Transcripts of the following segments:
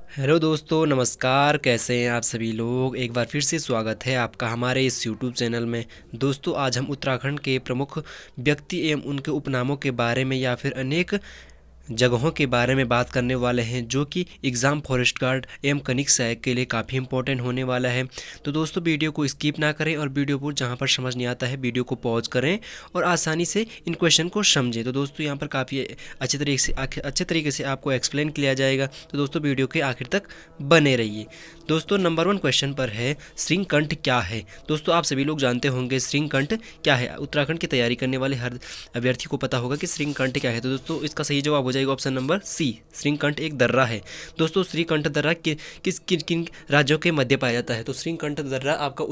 Hello दोस्तों, नमस्कार। कैसे हैं आप सभी लोग। एक बार फिर से स्वागत है आपका हमारे इस यूट्यूब चैनल में। दोस्तों, आज हम उत्तराखंड के प्रमुख व्यक्ति एवं उनके उपनामों के बारे में या फिर अनेक जगहों के बारे में बात करने वाले हैं, जो कि एग्ज़ाम फॉरेस्ट गार्ड एवं खनिक सहायक के लिए काफ़ी इंपॉर्टेंट होने वाला है। तो दोस्तों, वीडियो को स्किप ना करें और वीडियो को जहाँ पर समझ नहीं आता है वीडियो को पॉज करें और आसानी से इन क्वेश्चन को समझें। तो दोस्तों, यहाँ पर काफ़ी अच्छे तरीके से आपको एक्सप्लेन किया जाएगा। तो दोस्तों, वीडियो के आखिर तक बने रहिए। दोस्तों, नंबर 1 क्वेश्चन पर है, श्रृंगकंठ क्या है। दोस्तों, आप सभी लोग जानते होंगे श्रृंगकंठ क्या है। उत्तराखंड की तैयारी करने वाले हर अभ्यर्थी को पता होगा कि श्रृंगकंठ क्या है। तो दोस्तों, इसका सही जवाब हो जाएगा ऑप्शन नंबर सी, श्रृंगकंठ एक दर्रा है। दोस्तों, श्रृंगकंठ दर्रा किन राज्यों के मध्य पाया जाता है। तो श्रृंगकंठ दर्रा आपका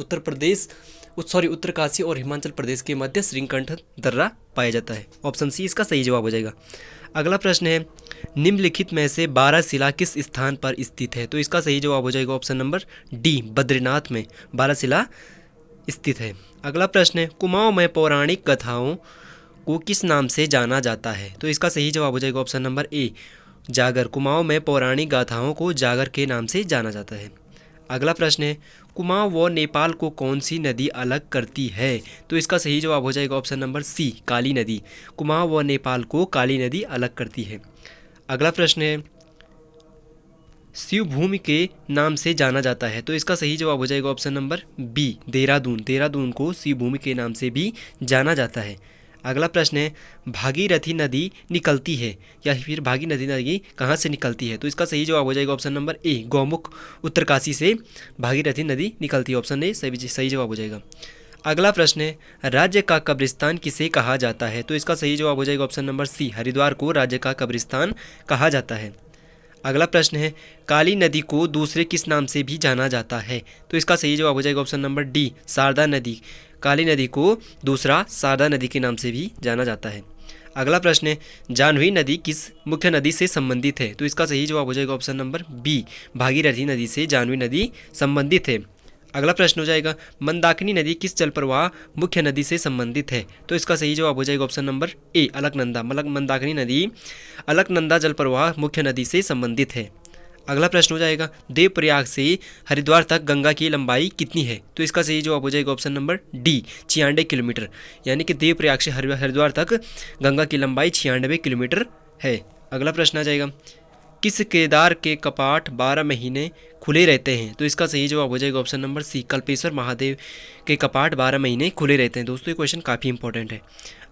उत्तरकाशी और हिमाचल प्रदेश के मध्य श्रृंगकंठ दर्रा पाया जाता है। ऑप्शन सी इसका सही जवाब हो जाएगा। अगला प्रश्न है, निम्नलिखित में से 12 शिला किस स्थान पर स्थित है। तो इसका सही जवाब हो जाएगा ऑप्शन नंबर डी, बद्रीनाथ में 12 शिला स्थित है। अगला प्रश्न है, कुमाऊं में पौराणिक कथाओं को किस नाम से जाना जाता है। तो इसका सही जवाब हो जाएगा ऑप्शन नंबर ए, जागर। कुमाऊं में पौराणिक गाथाओं को जागर के नाम से जाना जाता है। अगला प्रश्न है, कुमाऊं व नेपाल को कौन सी नदी अलग करती है। तो इसका सही जवाब हो जाएगा ऑप्शन नंबर सी, काली नदी। कुमाऊं व नेपाल को काली नदी अलग करती है। अगला प्रश्न है, शिवभूमि के नाम से जाना जाता है। तो इसका सही जवाब हो जाएगा option number B, Dehradun. Dehradun को शिवभूमि के नाम से भी जाना जाता है। अगला प्रश्न है, भागीरथी नदी निकलती है या फिर भागीरथी नदी कहाँ से निकलती है। तो इसका सही जवाब हो जाएगा ऑप्शन नंबर ए, गौमुख उत्तरकाशी से भागीरथी नदी निकलती है। ऑप्शन ए सही जवाब हो जाएगा। अगला प्रश्न है, राज्य का कब्रिस्तान किसे कहा जाता है। तो इसका सही जवाब हो जाएगा ऑप्शन नंबर सी, हरिद्वार को राज्य का कब्रिस्तान कहा जाता है। अगला प्रश्न है, काली नदी को दूसरे किस नाम से भी जाना जाता है। तो इसका सही जवाब हो जाएगा ऑप्शन नंबर डी, शारदा नदी। काली नदी को दूसरा शारदा नदी के नाम से भी जाना जाता है। अगला प्रश्न है, जाह्नवी नदी किस मुख्य नदी से संबंधित है। तो इसका सही जवाब हो जाएगा ऑप्शन नंबर बी, भागीरथी नदी से जाह्नवी नदी संबंधित है। अगला प्रश्न हो जाएगा, मंदाकिनी नदी किस जल प्रवाह मुख्य नदी से संबंधित है। तो इसका सही जवाब हो जाएगा ऑप्शन नंबर ए, अलकनंदा। मंदाकिनी नदी अलकनंदा जल प्रवाह मुख्य नदी से संबंधित है। अगला प्रश्न हो जाएगा, देवप्रयाग से हरिद्वार तक गंगा की लंबाई कितनी है। तो इसका सही जवाब हो जाएगा ऑप्शन नंबर डी, 96 किलोमीटर। यानी कि देवप्रयाग से हरिद्वार तक गंगा की लंबाई 96 किलोमीटर है। अगला प्रश्न आ जाएगा, किस केदार के कपाट 12 महीने खुले रहते हैं। तो इसका सही जवाब हो जाएगा option number C, Kalpeshwar Mahadev के कपाट 12 महीने खुले रहते हैं। दोस्तों, ये क्वेश्चन काफ़ी इंपॉर्टेंट है।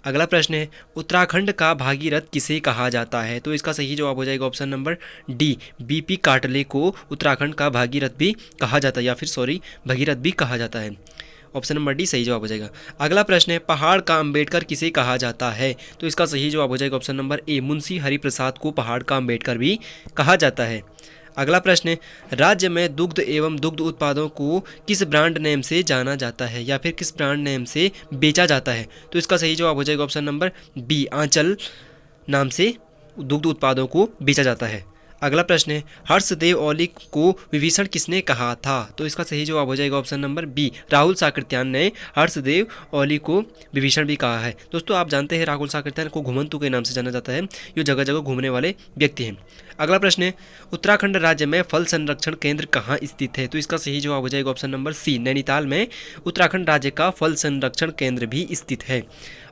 अगला प्रश्न है, उत्तराखंड का भागीरथ किसे कहा जाता है। तो इसका सही जवाब हो जाएगा ऑप्शन नंबर डी, बीपी काटले को उत्तराखंड का भागीरथ भी कहा जाता है, या फिर भगीरथ भी कहा जाता है। ऑप्शन नंबर डी सही जवाब हो जाएगा। अगला प्रश्न है, पहाड़ का अम्बेडकर किसे कहा जाता है। तो इसका सही जवाब हो जाएगा ऑप्शन नंबर ए, मुंशी हरिप्रसाद को पहाड़ का अम्बेडकर भी कहा जाता है। अगला प्रश्न है, राज्य में दुग्ध एवं दुग्ध उत्पादों को किस ब्रांड नेम से जाना जाता है या फिर किस ब्रांड नेम से बेचा जाता है। तो इसका सही जवाब हो जाएगा ऑप्शन नंबर बी, आंचल नाम से दुग्ध उत्पादों को बेचा जाता है। अगला प्रश्न है, हर्षदेव औली को विभीषण किसने कहा था। तो इसका सही जवाब हो जाएगा option number B, Rahul Sankrityayan ने हर्षदेव औली को विभीषण भी कहा है। दोस्तों, आप जानते हैं राहुल साकृत्यायन को घुमंतु के नाम से जाना जाता है। ये जगह जगह घूमने वाले व्यक्ति हैं। अगला प्रश्न है, उत्तराखंड राज्य में फल संरक्षण केंद्र कहाँ स्थित है। तो इसका सही जवाब हो जाएगा ऑप्शन नंबर सी, नैनीताल में उत्तराखंड राज्य का फल संरक्षण केंद्र भी स्थित है।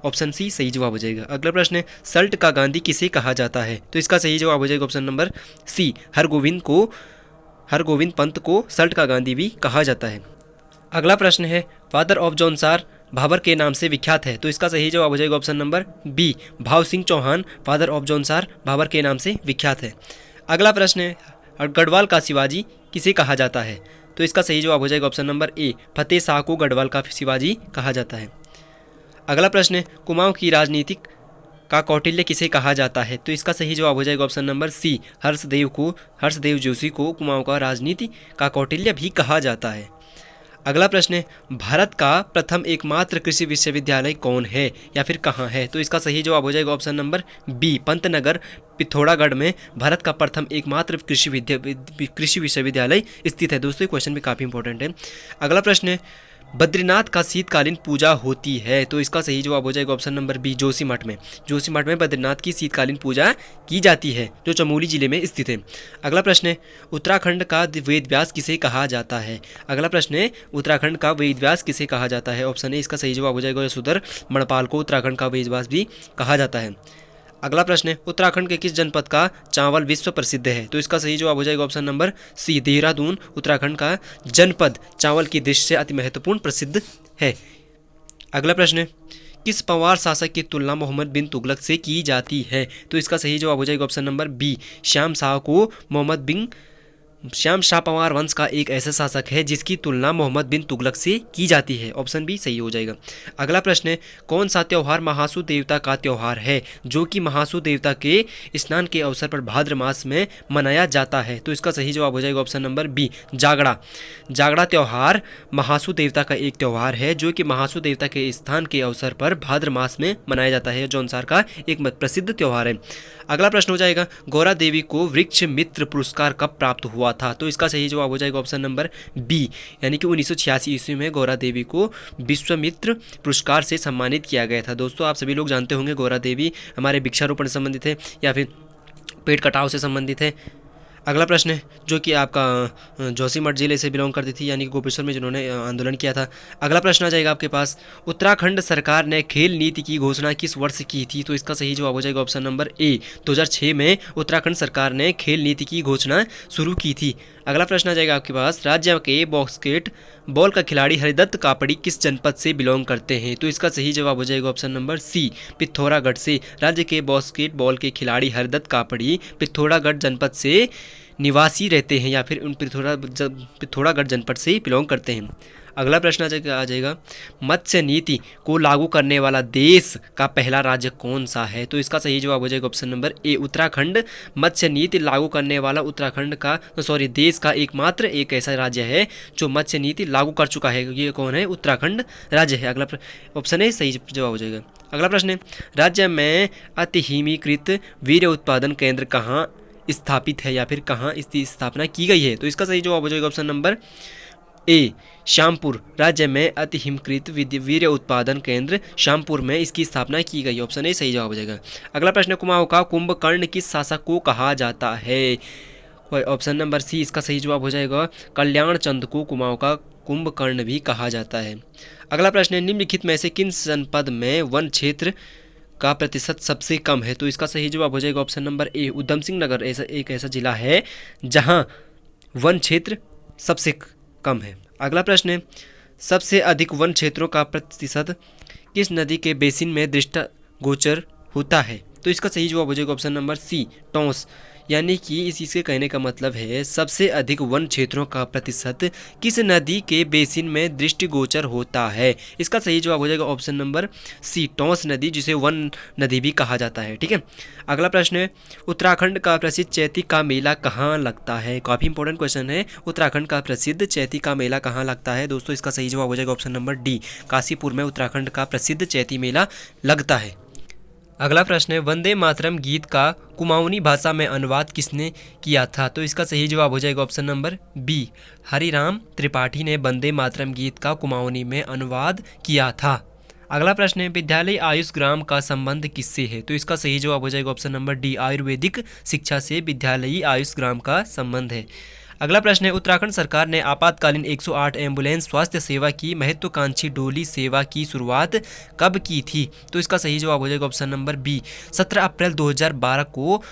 ऑप्शन सी सही जवाब हो जाएगा। अगला प्रश्न है, सल्ट का गांधी किसे कहा जाता है। तो इसका सही जवाब हो जाएगा option number C, Hargovind Pant को सल्ट का गांधी भी कहा जाता है। अगला प्रश्न है, फादर ऑफ जौनसार भाबर के नाम से विख्यात है। तो इसका सही जवाब हो जाएगा ऑप्शन नंबर बी, भाव सिंह चौहान फादर ऑफ जौनसार भाबर के नाम से विख्यात है। अगला प्रश्न है, गढ़वाल का शिवाजी किसे कहा जाता है। तो इसका सही जवाब हो जाएगा ऑप्शन नंबर ए, फतेह शाह को गढ़वाल का शिवाजी कहा जाता है। अगला प्रश्न है, कुमाऊं की राजनीतिक का कौटिल्य किसे कहा जाता है। तो इसका सही जवाब हो जाएगा option number C, Harshdev Joshi को कुमाऊं का राजनीति का कौटिल्य भी कहा जाता है। अगला प्रश्न है, भारत का प्रथम एकमात्र कृषि विश्वविद्यालय कौन है या फिर कहाँ है। तो इसका सही जवाब हो जाएगा option number B, Pantnagar Pithoragarh में भारत का प्रथम एकमात्र कृषि विश्वविद्यालय स्थित है। दोस्तों, क्वेश्चन भी काफ़ी इंपॉर्टेंट है। अगला प्रश्न है, बद्रीनाथ का शीतकालीन पूजा होती है? तो इसका सही जवाब हो जाएगा ऑप्शन नंबर बी, जोशीमठ में। जोशीमठ में बद्रीनाथ की शीतकालीन पूजा की जाती है, जो चमोली जिले में स्थित है। अगला प्रश्न है, उत्तराखंड का वेद व्यास किसे कहा जाता है? अगला प्रश्न है, उत्तराखंड का वेद व्यास किसे कहा जाता है? ऑप्शन ए इसका सही जवाब हो जाएगा यशोधर मणिपाल को उत्तराखंड का वेद व्यास भी कहा जाता है। अगला प्रश्न है, उत्तराखंड के किस जनपद का चावल विश्व प्रसिद्ध है? तो इसका सही जवाब हो जाएगा option number C, Dehradun Uttarakhand का जनपद चावल की दृष्टि से अति महत्वपूर्ण प्रसिद्ध है। अगला प्रश्न है, किस पंवार शासक की तुलना मोहम्मद बिन तुगलक से की जाती है? तो इसका सही जवाब हो जाएगा option number B, Shyam Shah को श्याम शाह पंवार वंश का एक ऐसा शासक है जिसकी तुलना मोहम्मद बिन तुगलक से की जाती है। ऑप्शन बी सही हो जाएगा। अगला प्रश्न है, कौन सा त्यौहार महासु देवता का त्यौहार है जो कि महासु देवता के स्नान के अवसर पर भाद्र मास में मनाया जाता है? तो इसका सही जवाब हो जाएगा option number B, Jagda. Jagda त्यौहार महासु देवता का एक त्यौहार है जो कि महासु देवता के स्थान के अवसर पर भाद्र मास में मनाया जाता है, जो अनुसार का एक प्रसिद्ध त्यौहार है। अगला प्रश्न हो जाएगा, गौरा देवी को वृक्ष मित्र पुरस्कार कब प्राप्त हुआ था? तो इसका सही जवाब हो जाएगा ऑप्शन नंबर बी, यानी कि 1986 ईस्वी में गौरा देवी को विश्वमित्र पुरस्कार से सम्मानित किया गया था। दोस्तों आप सभी लोग जानते होंगे गौरा देवी हमारे वृक्षारोपण से संबंधित है या फिर पेड़ कटाव से संबंधित है। अगला प्रश्न है, जो कि आपका जोशीमठ जिले से बिलोंग करती थी, यानी कि गोपेश्वर में जिन्होंने आंदोलन किया था। अगला प्रश्न आ जाएगा आपके पास, उत्तराखंड सरकार ने खेल नीति की घोषणा किस वर्ष की थी? तो इसका सही जवाब हो जाएगा ऑप्शन नंबर ए, 2006 में उत्तराखंड सरकार ने खेल नीति की घोषणा शुरू की थी। अगला प्रश्न आ जाएगा आपके पास, राज्य के बास्केट बॉल का खिलाड़ी हरिदत्त कापड़ी किस जनपद से बिलोंग करते हैं? तो इसका सही जवाब हो जाएगा ऑप्शन नंबर सी, पिथौरागढ़ से। राज्य के बास्केट बॉल के खिलाड़ी हरिदत्त कापड़ी पिथौरागढ़ जनपद से निवासी रहते हैं या फिर उन पिथौरागढ़ जनपद से बिलोंग करते हैं। अगला प्रश्न आ जाएगा, मत्स्य नीति को लागू करने वाला देश का पहला राज्य कौन सा है? तो इसका सही जवाब हो जाएगा ऑप्शन नंबर ए, उत्तराखंड। मत्स्य नीति लागू करने वाला उत्तराखंड का देश का एकमात्र एक ऐसा राज्य है जो मत्स्य नीति लागू कर चुका है। ये कौन है? उत्तराखंड राज्य है। अगला ऑप्शन ए सही जवाब हो जाएगा। अगला प्रश्न है, राज्य में अतिहिमीकृत वीर्य उत्पादन केंद्र कहाँ स्थापित है या फिर कहाँ इसकी स्थापना की गई है? तो इसका सही जवाब हो जाएगा ऑप्शन नंबर ए, श्यामपुर। राज्य में अतिहिमकृत वीर्य उत्पादन केंद्र श्यामपुर में इसकी स्थापना की गई। ऑप्शन ए सही जवाब हो जाएगा। अगला प्रश्न, कुमाऊं का कुंभकर्ण किस शासक को कहा जाता है? ऑप्शन नंबर सी इसका सही जवाब हो जाएगा, कल्याण चंद को कुमाऊं का कुंभकर्ण भी कहा जाता है। अगला प्रश्न है, निम्नलिखित में से किन जनपद में वन क्षेत्र का प्रतिशत सबसे कम है? तो इसका सही जवाब हो जाएगा ऑप्शन नंबर ए, उधम सिंह नगर एक ऐसा जिला है जहां वन क्षेत्र सबसे कम है। अगला प्रश्न है, सबसे अधिक वन क्षेत्रों का प्रतिशत किस नदी के बेसिन में दृष्टिगोचर होता है? तो इसका सही जवाब हो जाएगा ऑप्शन नंबर सी, टोंस। यानी कि इसके कहने का मतलब है सबसे अधिक वन क्षेत्रों का प्रतिशत किस नदी के बेसिन में दृष्टिगोचर होता है? इसका सही जवाब हो जाएगा ऑप्शन नंबर सी, टोंस नदी, जिसे वन नदी भी कहा जाता है। ठीक है। अगला प्रश्न है, उत्तराखंड का प्रसिद्ध चैती का मेला कहाँ लगता है? काफ़ी इंपॉर्टेंट क्वेश्चन है। उत्तराखंड का प्रसिद्ध चैती का मेला कहाँ लगता है? दोस्तों इसका सही जवाब हो जाएगा ऑप्शन नंबर डी, काशीपुर में उत्तराखंड का प्रसिद्ध चैती मेला लगता है। अगला प्रश्न है, वंदे मातरम गीत का कुमाऊनी भाषा में अनुवाद किसने किया था? तो इसका सही जवाब हो जाएगा option number B, Hariram Tripathi ने वंदे मातरम गीत का कुमाऊनी में अनुवाद किया था। अगला प्रश्न है, विद्यालय आयुष ग्राम का संबंध किससे है? तो इसका सही जवाब हो जाएगा ऑप्शन नंबर डी, आयुर्वेदिक शिक्षा से विद्यालयी आयुष ग्राम का संबंध है। अगला प्रश्न है, उत्तराखंड सरकार ने आपातकालीन 108 एम्बुलेंस स्वास्थ्य सेवा की महत्वाकांक्षी डोली सेवा की शुरुआत कब की थी? तो इसका सही जवाब हो जाएगा ऑप्शन नंबर बी, 17 अप्रैल 2012 को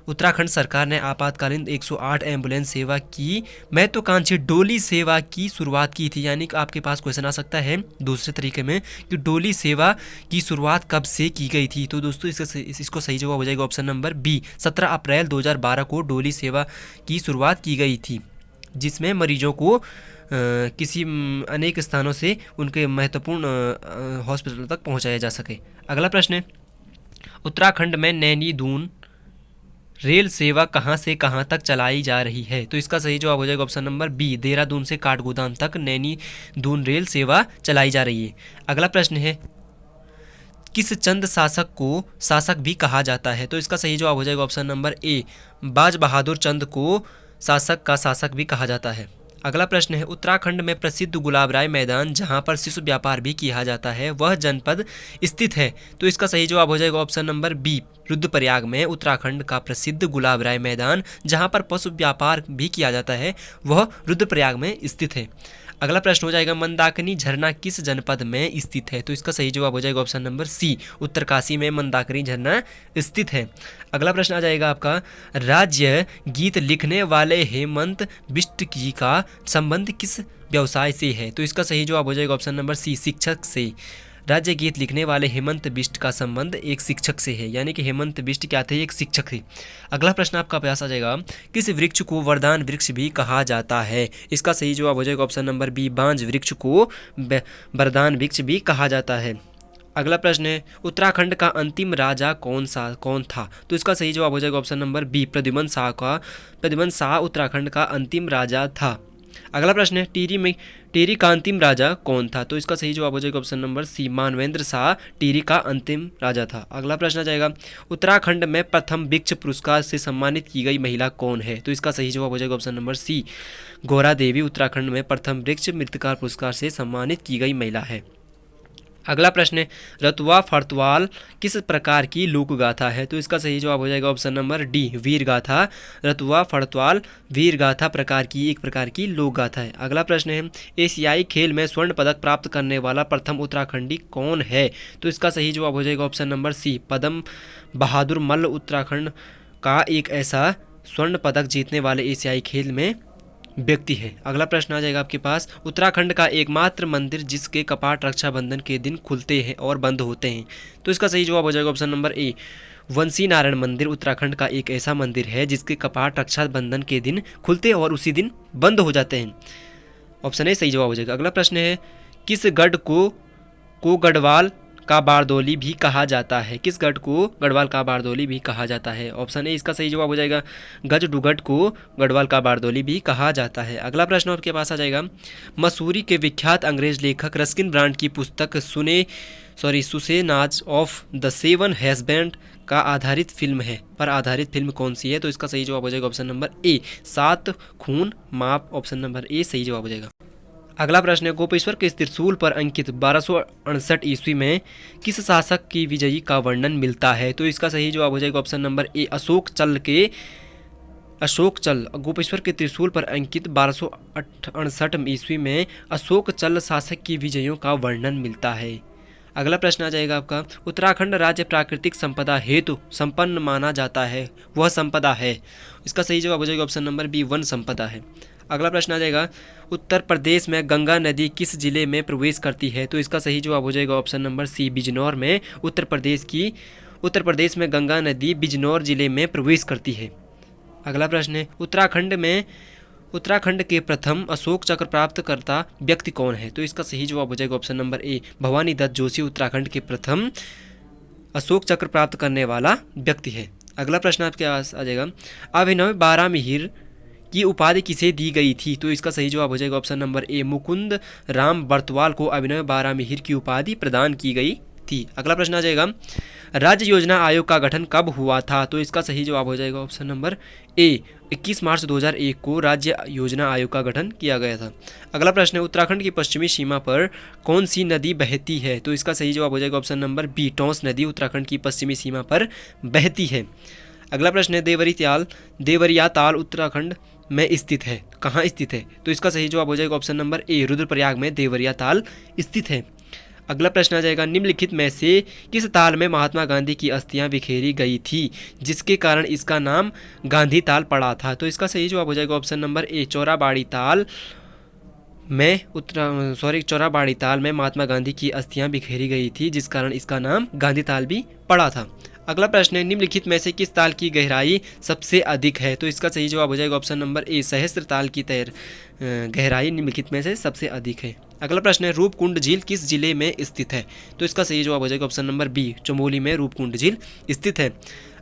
उत्तराखंड सरकार ने आपातकालीन 108 एम्बुलेंस सेवा की महत्वाकांक्षी डोली सेवा की शुरुआत की थी। यानी कि आपके पास क्वेश्चन आ सकता है दूसरे तरीके में कि डोली सेवा की शुरुआत कब से की गई थी? तो दोस्तों इसको सही जवाब हो जाएगा ऑप्शन नंबर बी, 17 अप्रैल 2012 को डोली सेवा की शुरुआत की गई थी, जिसमें मरीजों को किसी अनेक स्थानों से उनके महत्वपूर्ण हॉस्पिटल तक पहुंचाया जा सके। अगला प्रश्न है, उत्तराखंड में नैनी दून रेल सेवा कहां से कहां तक चलाई जा रही है? तो इसका सही जवाब हो जाएगा ऑप्शन नंबर बी, देहरादून से काठगोदाम तक नैनी दून रेल सेवा चलाई जा रही है। अगला प्रश्न है, किस चंद शासक को शासक भी कहा जाता है? तो इसका सही जवाब हो जाएगा ऑप्शन नंबर ए, बाज बहादुर चंद को शासक का शासक भी कहा जाता है। अगला प्रश्न है, उत्तराखंड में प्रसिद्ध गुलाबराय मैदान जहां पर शिशु व्यापार भी किया जाता है वह जनपद स्थित है। तो इसका सही जवाब हो जाएगा ऑप्शन नंबर बी, रुद्रप्रयाग में उत्तराखंड का प्रसिद्ध गुलाबराय मैदान जहां पर पशु व्यापार भी किया जाता है वह रुद्रप्रयाग में स्थित है। अगला प्रश्न हो जाएगा, मंदाकिनी झरना किस जनपद में स्थित है। तो इसका सही जवाब हो जाएगा ऑप्शन नंबर सी, उत्तरकाशी में मंदाकिनी झरना स्थित है। अगला प्रश्न आ जाएगा आपका, राज्य गीत लिखने वाले हेमंत बिष्ट जी का संबंध किस व्यवसाय से है। तो इसका सही जवाब हो जाएगा ऑप्शन नंबर सी, शिक्षक से। राज्य गीत लिखने वाले हेमंत बिष्ट का संबंध एक शिक्षक से है, यानी कि हेमंत बिष्ट क्या थे, एक शिक्षक थे। अगला प्रश्न आपका पास आ जाएगा, किस वृक्ष को वरदान वृक्ष भी कहा जाता है। इसका सही जवाब हो जाएगा ऑप्शन नंबर बी, बांज वृक्ष को वरदान वृक्ष भी कहा जाता है। अगला प्रश्न है, उत्तराखंड का अंतिम राजा कौन था। तो इसका सही जवाब हो जाएगा option number B, Pradyumna Shah Uttarakhand का अंतिम राजा था। अगला प्रश्न है, टिहरी का अंतिम राजा कौन था। तो इसका सही जवाब हो जाएगा option number C, Manvendra Shah Tehri का अंतिम राजा था। अगला प्रश्न आ जाएगा, उत्तराखंड में प्रथम वृक्ष पुरस्कार से सम्मानित की गई महिला कौन है। तो इसका सही जवाब हो जाएगा ऑप्शन नंबर सी, गौरा देवी उत्तराखंड में प्रथम वृक्ष मृतकार पुरस्कार से सम्मानित की गई महिला है। अगला प्रश्न है, रतुआ फड़तवाल किस प्रकार की लोक गाथा है। तो इसका सही जवाब हो जाएगा ऑप्शन नंबर डी, वीर गाथा। रतुआ फड़तवाल वीर गाथा एक प्रकार की लोक गाथा है। अगला प्रश्न है, एशियाई खेल में स्वर्ण पदक प्राप्त करने वाला प्रथम उत्तराखंडी कौन है। तो इसका सही जवाब हो जाएगा ऑप्शन नंबर सी, पद्म बहादुर मल्ल उत्तराखंड का एक ऐसा स्वर्ण पदक जीतने वाले एशियाई खेल में व्यक्ति है। अगला प्रश्न आ जाएगा आपके पास, उत्तराखंड का एकमात्र मंदिर जिसके कपाट रक्षाबंधन के दिन खुलते हैं और बंद होते हैं। तो इसका सही जवाब हो जाएगा ऑप्शन नंबर ए, वंशी नारायण मंदिर उत्तराखंड का एक ऐसा मंदिर है जिसके कपाट रक्षाबंधन के दिन खुलते और उसी दिन बंद हो जाते हैं। ऑप्शन ए सही जवाब हो जाएगा। अगला प्रश्न है, किस गढ़ को गढ़वाल का बारदोली भी कहा जाता है। किस गढ़ को गढ़वाल का बारदोली भी कहा जाता है। ऑप्शन ए इसका सही जवाब हो जाएगा, गजडुगढ़ को गढ़वाल का बारदोली भी कहा जाता है। अगला प्रश्न आपके पास आ जाएगा, मसूरी के विख्यात अंग्रेज लेखक रस्किन ब्रांड की पुस्तक सुसेनाज ऑफ द सेवन हस्बैंड का आधारित फिल्म कौन सी है। तो इसका सही जवाब हो जाएगा ऑप्शन नंबर ए, 7 खून माफ। ऑप्शन नंबर ए सही जवाब हो जाएगा। अगला प्रश्न है, गोपेश्वर के त्रिशूल पर अंकित 1268 ईस्वी में किस शासक की विजयी का वर्णन मिलता है। तो इसका सही जवाब हो जाएगा ऑप्शन नंबर ए, अशोक चल। गोपेश्वर के त्रिशूल पर अंकित 1268 ईस्वी में अशोक चल शासक की विजयों का वर्णन मिलता है। अगला प्रश्न आ जाएगा आपका, उत्तराखंड राज्य प्राकृतिक संपदा हेतु संपन्न माना जाता है वह संपदा है। इसका सही जवाब हो जाएगा ऑप्शन नंबर बी, वन संपदा है। अगला प्रश्न आ जाएगा, उत्तर प्रदेश में गंगा नदी किस जिले में प्रवेश करती है। तो इसका सही जवाब हो जाएगा ऑप्शन नंबर सी, बिजनौर में। उत्तर प्रदेश में गंगा नदी बिजनौर जिले में प्रवेश करती है। अगला प्रश्न है, उत्तराखंड के प्रथम अशोक चक्र प्राप्तकर्ता व्यक्ति कौन है। तो इसका सही जवाब हो जाएगा option number A, Bhawani Dutt Joshi Uttarakhand के प्रथम अशोक चक्र प्राप्त करने वाला व्यक्ति है। अगला प्रश्न आपके पास आ जाएगा, अभिनव बारामिहिर की उपाधि किसे दी गई थी। तो इसका सही जवाब हो जाएगा ऑप्शन नंबर ए, मुकुंद राम बर्तवाल को अभिनव बारामिहिर की उपाधि प्रदान की गई थी। अगला प्रश्न आ जाएगा, राज्य योजना आयोग का गठन कब हुआ था। तो इसका सही जवाब हो जाएगा ऑप्शन नंबर ए, 21 मार्च 2001 को राज्य योजना आयोग का गठन किया गया था। अगला प्रश्न है, उत्तराखंड की पश्चिमी सीमा पर कौन सी नदी बहती है। तो इसका सही जवाब हो जाएगा ऑप्शन नंबर बी, टोंस नदी उत्तराखंड की पश्चिमी सीमा पर बहती है। अगला प्रश्न है, देवरिया ताल उत्तराखंड में स्थित है, कहाँ स्थित है। तो इसका सही जवाब हो जाएगा ऑप्शन नंबर ए, रुद्रप्रयाग में देवरिया ताल स्थित है। अगला प्रश्न आ जाएगा, निम्नलिखित में से किस ताल में महात्मा गांधी की अस्थियां बिखेरी गई थी जिसके कारण इसका नाम गांधी ताल पड़ा था। तो इसका सही जवाब हो जाएगा ऑप्शन नंबर ए, चौराबाड़ी ताल में महात्मा गांधी की अस्थियां बिखेरी गई थी जिस कारण इसका नाम गांधी ताल भी पड़ा था। अगला प्रश्न है, निम्नलिखित में से किस ताल की गहराई सबसे अधिक है। तो इसका सही जवाब हो जाएगा ऑप्शन नंबर ए, सहस्त्र ताल की गहराई निम्नलिखित में से सबसे अधिक है। अगला प्रश्न है, रूपकुंड झील किस जिले में स्थित है। तो इसका सही जवाब हो जाएगा ऑप्शन नंबर बी, चमोली में रूपकुंड झील स्थित है।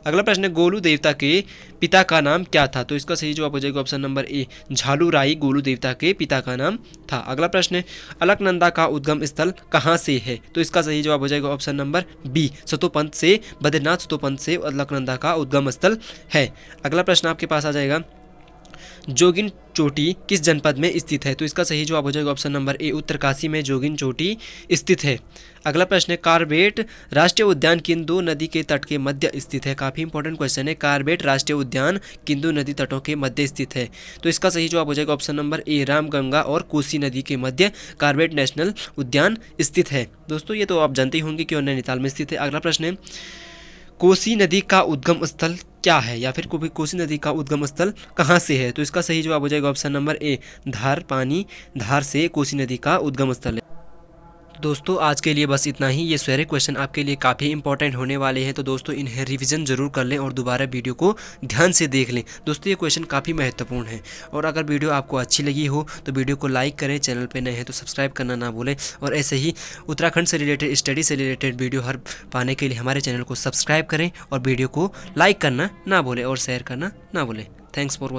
अगला प्रश्न है, गोलू देवता के पिता का नाम क्या था। तो इसका सही जवाब हो जाएगा ऑप्शन नंबर ए, झालूराई गोलू देवता के पिता का नाम था। अगला प्रश्न है, अलकनंदा का उद्गम स्थल कहाँ से है। तो इसका सही जवाब हो जाएगा ऑप्शन नंबर बी, सतोपंथ से, बद्रीनाथ सतोपंथ से अलकनंदा का उद्गम स्थल है। अगला प्रश्न आपके पास आ जाएगा, जोगिन चोटी किस जनपद में स्थित है? तो इसका सही जवाब हो जाएगा ऑप्शन नंबर ए, उत्तरकाशी में जोगिन चोटी स्थित है। अगला प्रश्न है, कार्बेट राष्ट्रीय उद्यान किन दो नदी के तट के मध्य स्थित है? काफ़ी इंपॉर्टेंट क्वेश्चन है। कार्बेट राष्ट्रीय उद्यान किन दो नदी तटों के मध्य स्थित है? तो इसका सही जवाब हो जाएगा ऑप्शन नंबर ए, रामगंगा और कोसी नदी के मध्य कार्बेट नेशनल उद्यान स्थित है। दोस्तों ये तो आप जानते ही होंगे कि नैनीताल में स्थित है। अगला प्रश्न है, कोसी नदी का उद्गम स्थल क्या है, या फिर कोसी नदी का उद्गम स्थल कहाँ से है? तो इसका सही जवाब हो जाएगा ऑप्शन नंबर ए, धार, पानी धार से कोसी नदी का उद्गम स्थल है। दोस्तों आज के लिए बस इतना ही। ये सारे क्वेश्चन आपके लिए काफ़ी इंपॉर्टेंट होने वाले हैं, तो दोस्तों इन्हें रिवीजन जरूर कर लें और दोबारा वीडियो को ध्यान से देख लें। दोस्तों ये क्वेश्चन काफ़ी महत्वपूर्ण है, और अगर वीडियो आपको अच्छी लगी हो तो वीडियो को लाइक करें, चैनल पे नए हैं तो सब्सक्राइब करना ना भूलें, और ऐसे ही उत्तराखंड से रिलेटेड, स्टडी से रिलेटेड वीडियो हर पाने के लिए हमारे चैनल को सब्सक्राइब करें और वीडियो को लाइक करना ना भूलें और शेयर करना ना भूलें। Thanks for